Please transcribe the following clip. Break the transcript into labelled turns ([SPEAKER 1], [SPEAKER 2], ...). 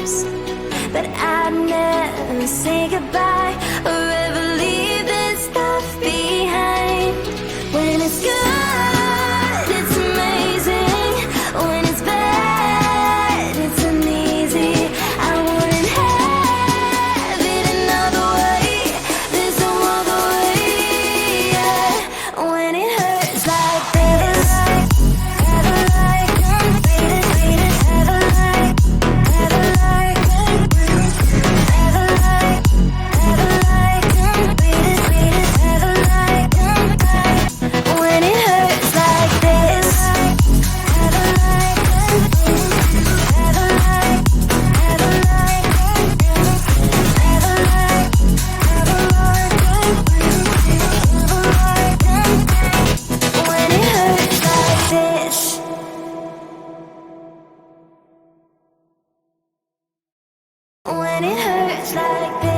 [SPEAKER 1] lose. But I'd never say goodbye or ever leave this stuff behind. When it's good, it's amazing. When it's bad, it's uneasy. I wouldn't have it another way. There's no other way, yeah. When it hurts like this, ever like unfaded, ever like, ever like, ever like, ever like unfaded, ever like untied. When it hurts like this, ever like unfaded, ever like, ever like, ever like, ever like untied. When it hurts like this. When it hurts like this.